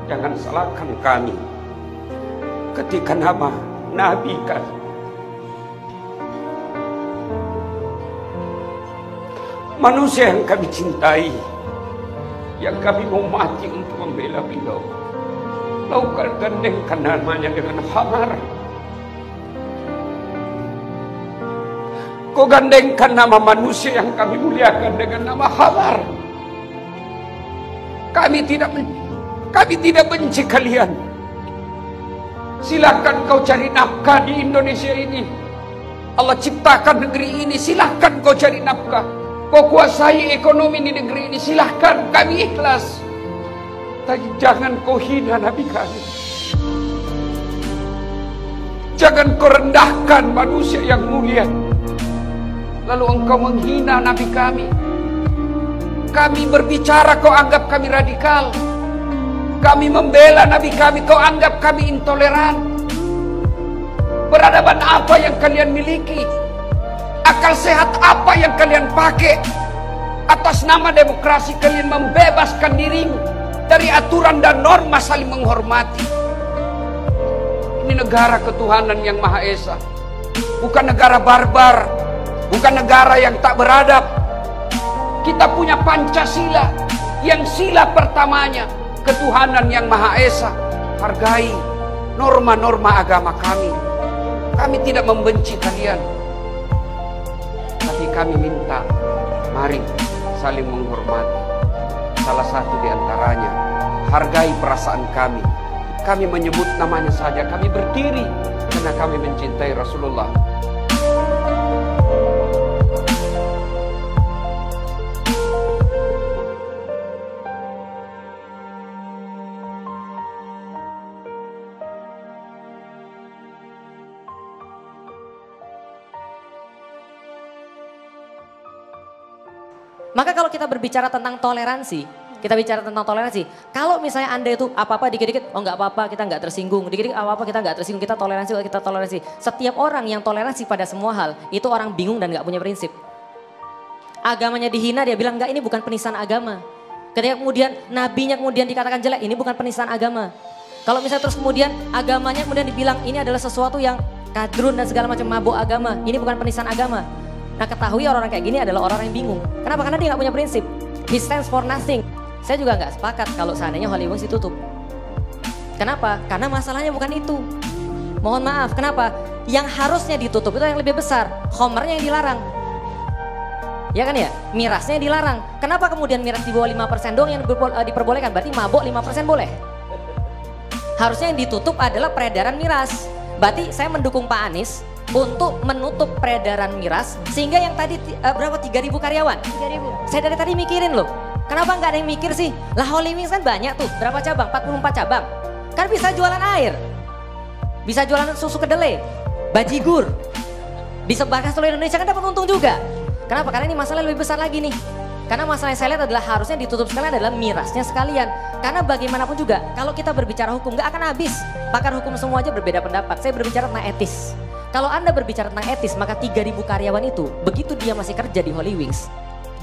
jangan salahkan kami ketika nama Nabi kami, manusia yang kami cintai, yang kami mau mati untuk membela beliau, lalu kau gandengkan namanya dengan hamar. Kau gandengkan nama manusia yang kami muliakan dengan nama hamar. Kami tidak benci kalian. Silakan kau cari nafkah di Indonesia ini. Allah ciptakan negeri ini, silakan kau cari nafkah. Kau kuasai ekonomi di negeri ini, silakan, kami ikhlas. Tapi jangan kau hina Nabi kami. Jangan kau rendahkan manusia yang mulia, lalu engkau menghina Nabi kami. Kami berbicara, kau anggap kami radikal. Kami membela Nabi kami, kau anggap kami intoleran. Peradaban apa yang kalian miliki? Akal sehat apa yang kalian pakai? Atas nama demokrasi kalian membebaskan dirimu dari aturan dan norma saling menghormati. Ini negara ketuhanan yang Maha Esa, bukan negara barbar, bukan negara yang tak beradab. Kita punya Pancasila yang sila pertamanya ketuhanan yang Maha Esa. Hargai norma-norma agama kami. Kami tidak membenci kalian, tapi kami minta, mari saling menghormati. Salah satu di antaranya, hargai perasaan kami. Kami menyebut namanya saja, kami berdiri karena kami mencintai Rasulullah. Maka kalau kita berbicara tentang toleransi, kalau misalnya Anda itu apa-apa dikit-dikit, oh nggak apa-apa, kita nggak tersinggung, dikit-dikit apa-apa kita nggak tersinggung, kita toleransi. Setiap orang yang toleransi pada semua hal, itu orang bingung dan nggak punya prinsip. Agamanya dihina, dia bilang enggak, ini bukan penistaan agama. Ketika kemudian nabinya kemudian dikatakan jelek, ini bukan penistaan agama. Kalau misalnya terus kemudian agamanya kemudian dibilang ini adalah sesuatu yang kadrun dan segala macam mabuk agama, ini bukan penistaan agama. Nah ketahui orang-orang kayak gini adalah orang yang bingung. Kenapa? Karena dia nggak punya prinsip. He stands for nothing. Saya juga nggak sepakat kalau seandainya Holy Wings ditutup. Kenapa? Karena masalahnya bukan itu. Mohon maaf, kenapa? Yang harusnya ditutup itu yang lebih besar. Homernya yang dilarang. Ya kan ya? Mirasnya yang dilarang. Kenapa kemudian miras di bawah 5% doang yang diperbolehkan? Berarti mabok 5% boleh. Harusnya yang ditutup adalah peredaran miras. Berarti saya mendukung Pak Anies untuk menutup peredaran miras sehingga yang tadi berapa 3.000 karyawan? 3.000. Saya dari tadi mikirin loh. Kenapa nggak ada yang mikir sih? Lah Holy Wings kan banyak tuh. Berapa cabang? 44 cabang. Kan bisa jualan air. Bisa jualan susu kedelai, bajigur. Bisa bahkan seluruh Indonesia kan dapat untung juga. Kenapa? Karena ini masalah lebih besar lagi nih. Karena masalah yang saya lihat adalah harusnya ditutup sekalian adalah mirasnya sekalian. Karena bagaimanapun juga kalau kita berbicara hukum nggak akan habis. Pakar hukum semua aja berbeda pendapat. Saya berbicara tentang etis. Kalau Anda berbicara tentang etis, maka 3.000 karyawan itu, begitu dia masih kerja di Holy Wings,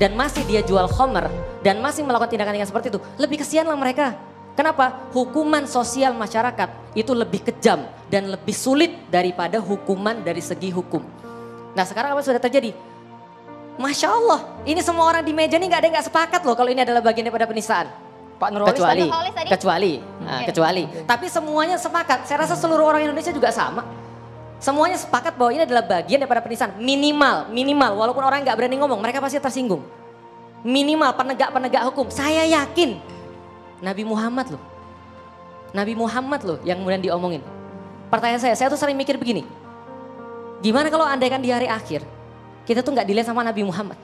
dan masih dia jual homer, dan masih melakukan tindakan-tindakan seperti itu, lebih kesianlah mereka. Kenapa? Hukuman sosial masyarakat itu lebih kejam dan lebih sulit daripada hukuman dari segi hukum. Nah sekarang apa sudah terjadi? Masya Allah, ini semua orang di meja ini nggak ada yang nggak sepakat loh kalau ini adalah bagian daripada penistaan. Pak Nurholis kecuali. Tapi semuanya sepakat, saya rasa seluruh orang Indonesia juga sama. Semuanya sepakat bahwa ini adalah bagian daripada penistaan. Minimal, walaupun orang nggak berani ngomong, mereka pasti tersinggung. Minimal penegak hukum, saya yakin. Nabi Muhammad loh yang kemudian diomongin. Pertanyaan saya tuh sering mikir begini. Gimana kalau andaikan di hari akhir, kita tuh nggak dilihat sama Nabi Muhammad.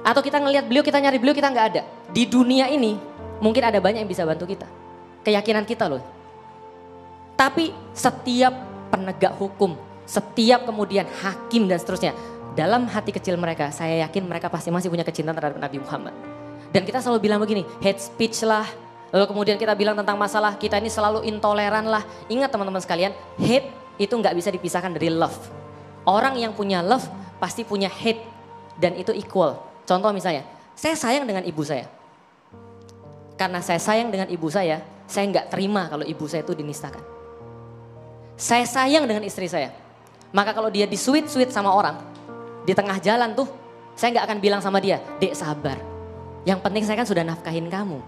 Atau kita ngelihat beliau, kita nyari beliau, kita nggak ada. Di dunia ini mungkin ada banyak yang bisa bantu kita. Keyakinan kita loh. Tapi setiap penegak hukum, setiap kemudian hakim dan seterusnya, dalam hati kecil mereka, saya yakin mereka pasti masih punya kecintaan terhadap Nabi Muhammad. Dan kita selalu bilang begini, hate speech lah, lalu kemudian kita bilang tentang masalah kita ini selalu intoleran lah. Ingat teman-teman sekalian, hate itu nggak bisa dipisahkan dari love. Orang yang punya love pasti punya hate dan itu equal. Contoh misalnya, saya sayang dengan ibu saya. Karena saya sayang dengan ibu saya nggak terima kalau ibu saya itu dinistakan. Saya sayang dengan istri saya. Maka kalau dia disuit-suit sama orang, di tengah jalan tuh, saya nggak akan bilang sama dia, "Dek, sabar. Yang penting saya kan sudah nafkahin kamu."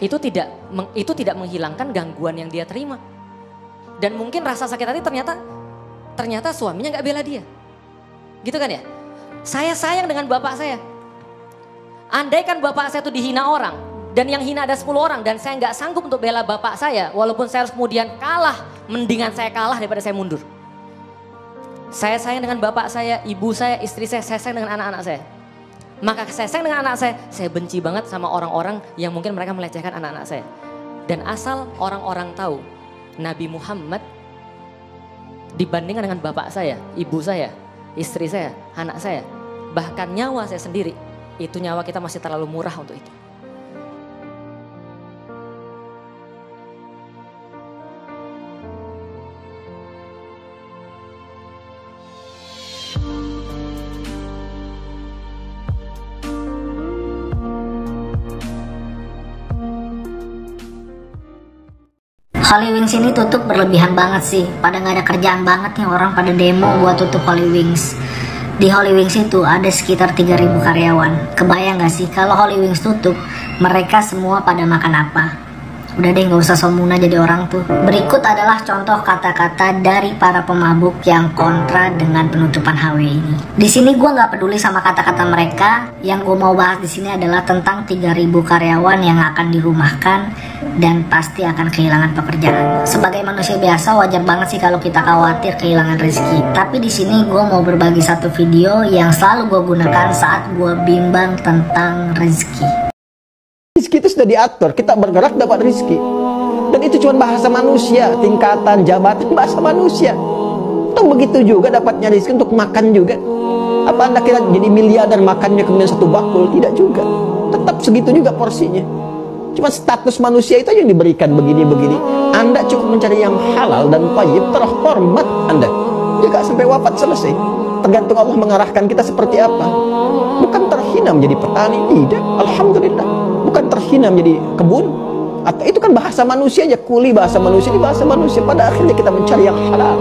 Itu tidak menghilangkan gangguan yang dia terima. Dan mungkin rasa sakit hati ternyata suaminya nggak bela dia. Gitu kan ya? Saya sayang dengan bapak saya. Andai kan bapak saya itu dihina orang, dan yang hina ada 10 orang, dan saya nggak sanggup untuk bela bapak saya, walaupun saya harus kemudian kalah, mendingan saya kalah daripada saya mundur. Saya sayang dengan bapak saya, ibu saya, istri saya sayang dengan anak-anak saya. Maka saya sayang dengan anak saya benci banget sama orang-orang yang mungkin mereka melecehkan anak-anak saya. Dan asal orang-orang tahu, Nabi Muhammad dibandingkan dengan bapak saya, ibu saya, istri saya, anak saya, bahkan nyawa saya sendiri, itu nyawa kita masih terlalu murah untuk itu. Holy Wings ini tutup berlebihan banget sih. Pada nggak ada kerjaan banget nih orang pada demo buat tutup Holy Wings. Di Holy Wings itu ada sekitar 3.000 karyawan. Kebayang gak sih kalau Holy Wings tutup, mereka semua pada makan apa? Udah deh, nggak usah somuna jadi orang tuh. Berikut adalah contoh kata-kata dari para pemabuk yang kontra dengan penutupan HW ini. Di sini gue nggak peduli sama kata-kata mereka. Yang gue mau bahas di sini adalah tentang 3.000 karyawan yang akan dirumahkan dan pasti akan kehilangan pekerjaan. Sebagai manusia biasa wajar banget sih kalau kita khawatir kehilangan rezeki. Tapi di sini gue mau berbagi satu video yang selalu gue gunakan saat gue bimbang tentang rezeki. Rizki itu sudah diatur, kita bergerak dapat rizki. Dan itu cuma bahasa manusia, tingkatan, jabatan, bahasa manusia. Toh begitu juga dapatnya rizki untuk makan juga. Apa Anda kira jadi miliarder makannya kemudian satu bakul? Tidak juga. Tetap segitu juga porsinya. Cuma status manusia itu aja yang diberikan begini-begini. Anda cukup mencari yang halal dan thayyib, terhormat Anda. Jika sampai wafat selesai. Tergantung Allah mengarahkan kita seperti apa. Bukan terhina menjadi petani, tidak. Alhamdulillah. Bukan terhina menjadi kebun. Atau itu kan bahasa manusia aja, kuli bahasa manusia, ini bahasa manusia. Pada akhirnya kita mencari yang halal.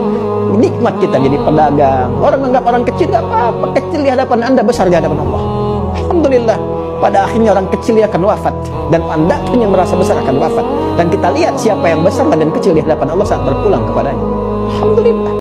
Nikmat kita jadi pedagang. Orang anggap orang kecil gak apa-apa. Kecil di hadapan Anda, besar di hadapan Allah. Alhamdulillah. Pada akhirnya orang kecil akan wafat. Dan Anda pun yang merasa besar akan wafat. Dan kita lihat siapa yang besar dan kecil di hadapan Allah saat berpulang kepadanya. Alhamdulillah.